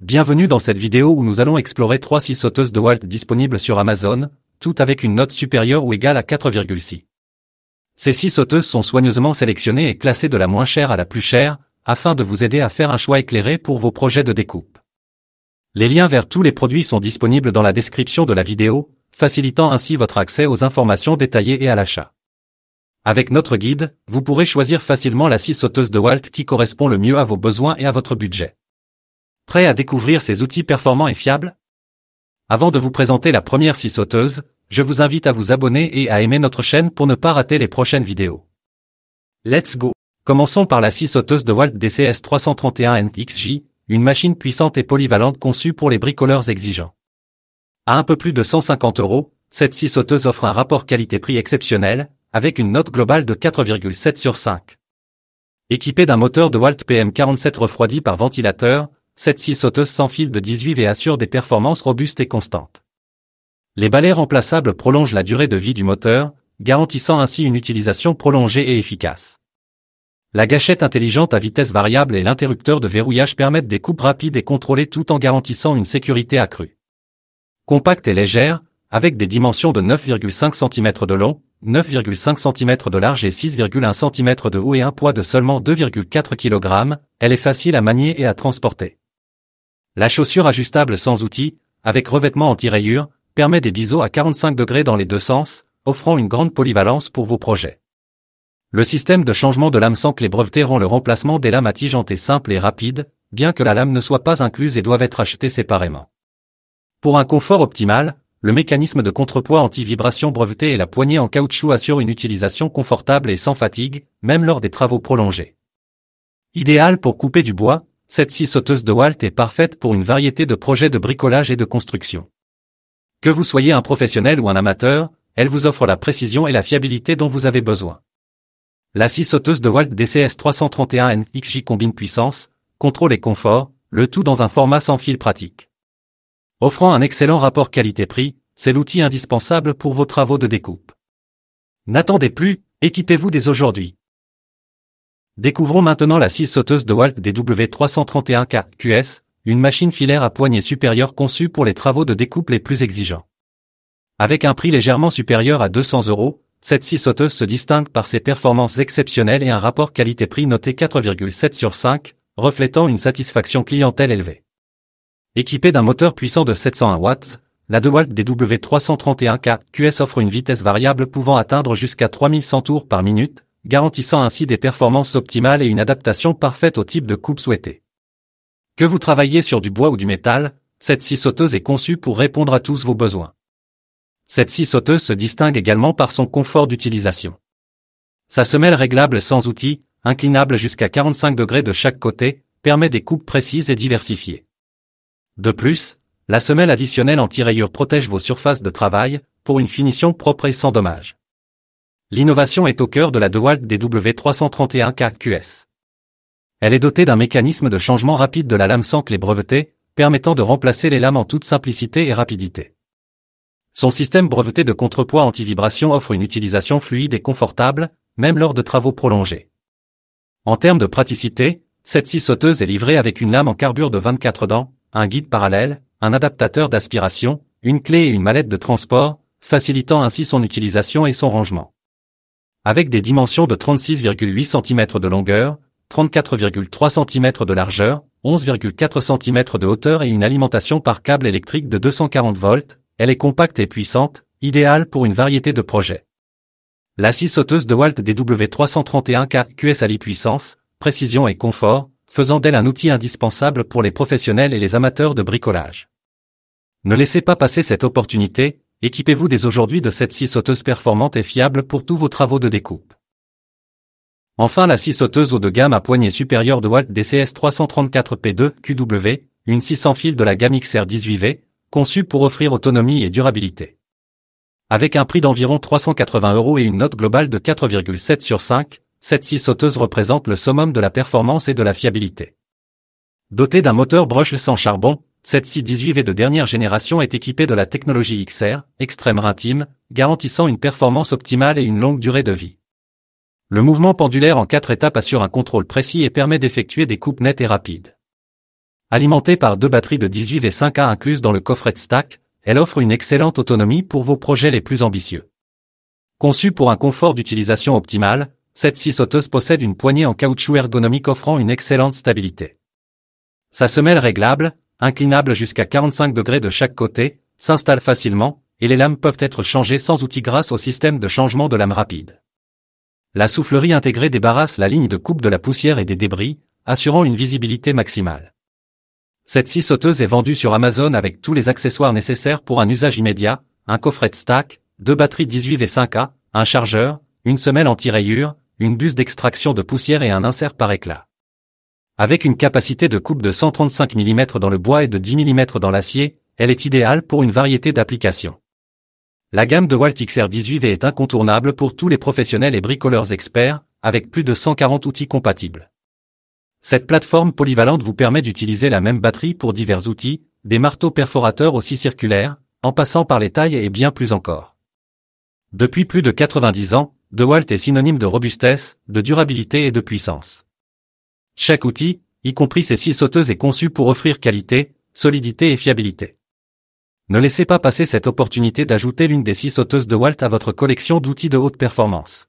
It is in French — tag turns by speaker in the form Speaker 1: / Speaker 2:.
Speaker 1: Bienvenue dans cette vidéo où nous allons explorer 3 scies sauteuses DeWalt disponibles sur Amazon, toutes avec une note supérieure ou égale à 4,6. Ces scies sauteuses sont soigneusement sélectionnées et classées de la moins chère à la plus chère, afin de vous aider à faire un choix éclairé pour vos projets de découpe. Les liens vers tous les produits sont disponibles dans la description de la vidéo, facilitant ainsi votre accès aux informations détaillées et à l'achat. Avec notre guide, vous pourrez choisir facilement la scie sauteuse DeWalt qui correspond le mieux à vos besoins et à votre budget. Prêt à découvrir ces outils performants et fiables? Avant de vous présenter la première scie sauteuse, je vous invite à vous abonner et à aimer notre chaîne pour ne pas rater les prochaines vidéos. Let's go! Commençons par la scie sauteuse DeWalt DCS 331NXJ, une machine puissante et polyvalente conçue pour les bricoleurs exigeants. À un peu plus de 150 €, cette scie sauteuse offre un rapport qualité-prix exceptionnel, avec une note globale de 4,7 sur 5. Équipée d'un moteur DeWalt PM47 refroidi par ventilateur, cette scie sauteuse sans fil de 18 V assure des performances robustes et constantes. Les balais remplaçables prolongent la durée de vie du moteur, garantissant ainsi une utilisation prolongée et efficace. La gâchette intelligente à vitesse variable et l'interrupteur de verrouillage permettent des coupes rapides et contrôlées tout en garantissant une sécurité accrue. Compacte et légère, avec des dimensions de 9,5 cm de long, 9,5 cm de large et 6,1 cm de haut et un poids de seulement 2,4 kg, elle est facile à manier et à transporter. La chaussure ajustable sans outil, avec revêtement anti-rayures, permet des biseaux à 45 degrés dans les deux sens, offrant une grande polyvalence pour vos projets. Le système de changement de lame sans clé breveté rend le remplacement des lames attigeantes simple et rapide, bien que la lame ne soit pas incluse et doive être achetée séparément. Pour un confort optimal, le mécanisme de contrepoids anti-vibration breveté et la poignée en caoutchouc assurent une utilisation confortable et sans fatigue, même lors des travaux prolongés. Idéale pour couper du bois, cette scie sauteuse DeWalt est parfaite pour une variété de projets de bricolage et de construction. Que vous soyez un professionnel ou un amateur, elle vous offre la précision et la fiabilité dont vous avez besoin. La scie sauteuse DeWalt DCS 331NXJ combine puissance, contrôle et confort, le tout dans un format sans fil pratique. Offrant un excellent rapport qualité-prix, c'est l'outil indispensable pour vos travaux de découpe. N'attendez plus, équipez-vous dès aujourd'hui. Découvrons maintenant la scie sauteuse DeWalt DW331KQS, une machine filaire à poignée supérieure conçue pour les travaux de découpe les plus exigeants. Avec un prix légèrement supérieur à 200 €, cette scie sauteuse se distingue par ses performances exceptionnelles et un rapport qualité-prix noté 4,7 sur 5, reflétant une satisfaction clientèle élevée. Équipée d'un moteur puissant de 701 watts, la DeWalt DW331KQS offre une vitesse variable pouvant atteindre jusqu'à 3100 tours par minute, garantissant ainsi des performances optimales et une adaptation parfaite au type de coupe souhaité. Que vous travailliez sur du bois ou du métal, cette scie sauteuse est conçue pour répondre à tous vos besoins. Cette scie sauteuse se distingue également par son confort d'utilisation. Sa semelle réglable sans outil, inclinable jusqu'à 45 degrés de chaque côté, permet des coupes précises et diversifiées. De plus, la semelle additionnelle anti-rayures protège vos surfaces de travail, pour une finition propre et sans dommages. L'innovation est au cœur de la DeWalt DW331KQS. Elle est dotée d'un mécanisme de changement rapide de la lame sans clé brevetée, permettant de remplacer les lames en toute simplicité et rapidité. Son système breveté de contrepoids anti-vibration offre une utilisation fluide et confortable, même lors de travaux prolongés. En termes de praticité, cette scie sauteuse est livrée avec une lame en carbure de 24 dents, un guide parallèle, un adaptateur d'aspiration, une clé et une mallette de transport, facilitant ainsi son utilisation et son rangement. Avec des dimensions de 36,8 cm de longueur, 34,3 cm de largeur, 11,4 cm de hauteur et une alimentation par câble électrique de 240 volts, elle est compacte et puissante, idéale pour une variété de projets. La scie sauteuse DeWalt DW331KQS allie puissance, précision et confort, faisant d'elle un outil indispensable pour les professionnels et les amateurs de bricolage. Ne laissez pas passer cette opportunité, équipez-vous dès aujourd'hui de cette scie sauteuse performante et fiable pour tous vos travaux de découpe. Enfin la scie sauteuse haut de gamme à poignée supérieure DeWalt DCS 334P2QW, une scie sans fil de la gamme XR18V, conçue pour offrir autonomie et durabilité. Avec un prix d'environ 380 € et une note globale de 4,7 sur 5, cette scie sauteuse représente le summum de la performance et de la fiabilité. Dotée d'un moteur brushless sans charbon, cette scie 18V de dernière génération est équipée de la technologie XR, Extreme Ring, garantissant une performance optimale et une longue durée de vie. Le mouvement pendulaire en 4 étapes assure un contrôle précis et permet d'effectuer des coupes nettes et rapides. Alimentée par deux batteries de 18 V 5A incluses dans le coffret de stack, elle offre une excellente autonomie pour vos projets les plus ambitieux. Conçue pour un confort d'utilisation optimal, cette scie sauteuse possède une poignée en caoutchouc ergonomique offrant une excellente stabilité. Sa semelle réglable, inclinable jusqu'à 45 degrés de chaque côté, s'installe facilement, et les lames peuvent être changées sans outil grâce au système de changement de lame rapide. La soufflerie intégrée débarrasse la ligne de coupe de la poussière et des débris, assurant une visibilité maximale. Cette scie sauteuse est vendue sur Amazon avec tous les accessoires nécessaires pour un usage immédiat, un coffret de stack, deux batteries 18 V 5A, un chargeur, une semelle anti-rayures, une buse d'extraction de poussière et un insert par éclat. Avec une capacité de coupe de 135 mm dans le bois et de 10 mm dans l'acier, elle est idéale pour une variété d'applications. La gamme de DeWalt XR18V est incontournable pour tous les professionnels et bricoleurs experts, avec plus de 140 outils compatibles. Cette plateforme polyvalente vous permet d'utiliser la même batterie pour divers outils, des marteaux perforateurs aussi circulaires, en passant par les tailles et bien plus encore. Depuis plus de 90 ans, DeWalt est synonyme de robustesse, de durabilité et de puissance. Chaque outil, y compris ses scies sauteuses, est conçu pour offrir qualité, solidité et fiabilité. Ne laissez pas passer cette opportunité d'ajouter l'une des scies sauteuses DeWalt à votre collection d'outils de haute performance.